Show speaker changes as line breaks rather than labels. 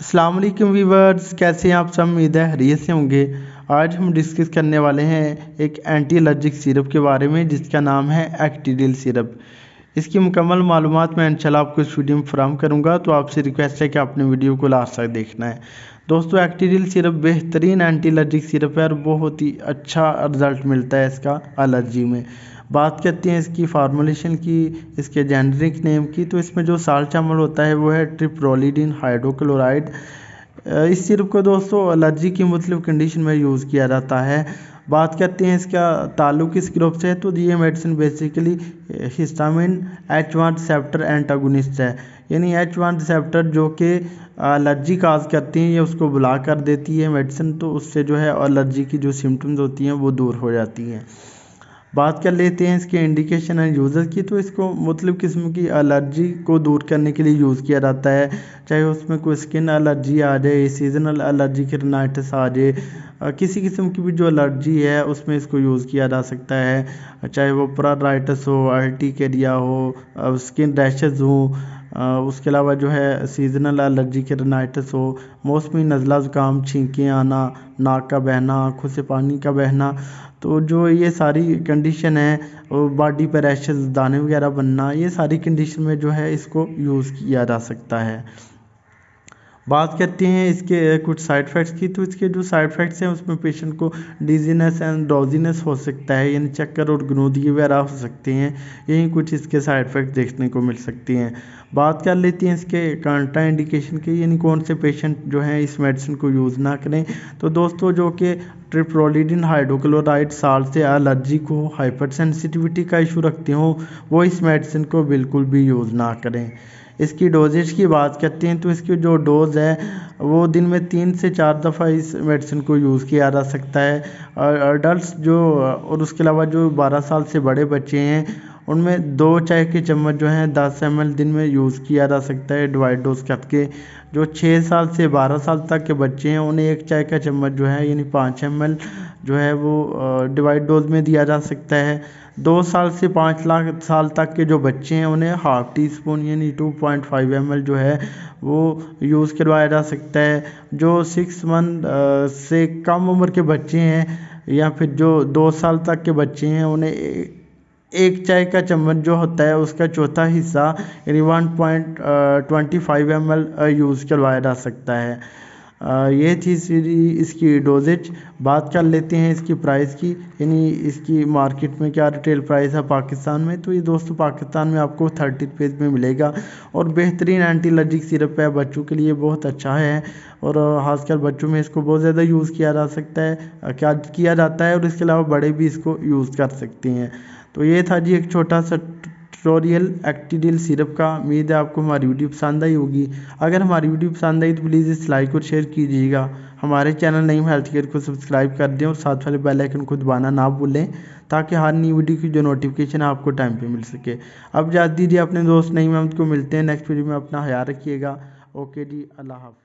अस्सलाम वालेकुम वीवर्स, कैसे हैं आप सब। उम्मीद है खैरियत से होंगे। आज हम डिस्कस करने वाले हैं एक एंटी एलर्जिक सिरप के बारे में जिसका नाम है एक्टीडिल सिरप। इसकी मुकम्मल मालूमात मैं इंशाल्लाह आपको इस वीडियो में फराहम करूंगा, तो आपसे रिक्वेस्ट है कि आपने वीडियो को लास्ट तक देखना है। दोस्तों, एक्टीडिल सिरप बेहतरीन एंटी एलर्जिक सिरप है और बहुत ही अच्छा रिजल्ट मिलता है इसका एलर्जी में। बात करते हैं इसकी फार्मूलेशन की, इसके जेनरिक नेम की। तो इसमें जो साल्ट शामिल होता है वो है ट्रिप्रोलिडीन हाइड्रोक्लोराइड। इस सिरप को दोस्तों एलर्जी की मुख्तलिफ कंडीशन में यूज़ किया जाता है। बात करते हैं इसका ताल्लुक किस ग्रुप से है, तो ये medicine basically histamine H1 receptor antagonist है। यानी H1 रिसेप्टर जो कि एलर्जी काज करती हैं, ये उसको बुला कर देती है मेडिसिन, तो उससे जो है एलर्जी की जो सिम्टम्स होती हैं वो दूर हो जाती हैं। बात कर लेते हैं इसके इंडिकेशन एंड यूज़र की। तो इसको मुख्तलिफ़ किस्म की एलर्जी को दूर करने के लिए यूज़ किया जाता है, चाहे उसमें कोई स्किन एलर्जी आ जाए, सीजनल एलर्जी की राइनाइटिस आ जाए, किसी किस्म की भी जो एलर्जी है उसमें इसको यूज़ किया जा सकता है, चाहे वो पराराइटिस हो, अर्टिकेरिया हो, स्किन रैशेज़ हो, उसके अलावा जो है सीजनल एलर्जी के राइनाइटिस हो, मौसमी नज़ला ज़ुकाम, छींकें आना, नाक का बहना, आँखों से पानी का बहना। तो जो ये सारी कंडीशन है, बॉडी पर रैशेस, दाने वगैरह बनना, ये सारी कंडीशन में जो है इसको यूज़ किया जा सकता है। बात करते हैं इसके कुछ साइड इफ़ेक्ट्स की। तो इसके जो साइड इफ़ेक्ट्स हैं उसमें पेशेंट को डिजीनेस एंड ड्राउजीनेस हो सकता है, यानी चक्कर और गनूदगी वगैरह हो सकते हैं। यही कुछ इसके साइड इफ़ेक्ट देखने को मिल सकती हैं। बात कर लेते हैं इसके कंट्रा इंडिकेशन की, यानी कौन से पेशेंट जो हैं इस मेडिसिन को यूज़ ना करें। तो दोस्तों, जो कि ट्रिप्रोलिडीन हाइड्रोक्लोराइड साल्ट से एलर्जी को, हाइपर सेंसिटिविटी का इशू रखते हो, वो इस मेडिसिन को बिल्कुल भी यूज़ ना करें। इसकी डोजेज की बात करते हैं तो इसकी जो डोज़ है वो दिन में 3 से 4 दफ़ा इस मेडिसिन को यूज़ किया जा सकता है। और अडल्ट जो, और उसके अलावा जो 12 साल से बड़े बच्चे हैं उनमें 2 चाय के चम्मच जो हैं 10 ml दिन में यूज़ किया जा सकता है डिवाइड डोज करके। जो 6 साल से 12 साल तक के बच्चे हैं उन्हें 1 चाय का चम्मच जो है यानी 5 ml जो है वो डिवाइड डोज में दिया जा सकता है। 2 साल से 5 लाख साल तक के जो बच्चे हैं उन्हें हाफ टी स्पून यानी 2.5 ml जो है वो यूज़ करवाया जा सकता है। जो 6 मंथ से कम उम्र के बच्चे हैं या फिर जो 2 साल तक के बच्चे हैं उन्हें एक चाय का चम्मच जो होता है उसका चौथा हिस्सा यानी 1.25 ml यूज़ करवाया जा सकता है। ये थी इसकी डोजेज। बात कर लेते हैं इसकी प्राइस की, यानी इसकी मार्केट में क्या रिटेल प्राइस है पाकिस्तान में। तो ये दोस्तों पाकिस्तान में आपको 30 रुपीज़ में मिलेगा और बेहतरीन एंटी एलर्जिक सिरप है, बच्चों के लिए बहुत अच्छा है और ख़ासकर बच्चों में इसको बहुत ज़्यादा यूज़ किया जा सकता है, क्या किया जाता है, और इसके अलावा बड़े भी इसको यूज़ कर सकते हैं। तो ये था जी एक छोटा सा ट्यूटोरियल एक्टीडिल सिरप का। उम्मीद है आपको हमारी वीडियो पसंद आई होगी। अगर हमारी वीडियो पसंद आई तो प्लीज़ इस लाइक और शेयर कीजिएगा। हमारे चैनल नईम हेल्थ केयर को सब्सक्राइब कर दें और साथ वाले बेल आइकन को दबाना ना भूलें ताकि हर नई वीडियो की जो नोटिफिकेशन है आपको टाइम पे मिल सके। अब इजाज़त दीजिए अपने दोस्त नईम अहमद को, मिलते हैं नेक्स्ट वीडियो में। अपना ख्याल रखिएगा। ओके जी, अल्लाह हाफ़िज़।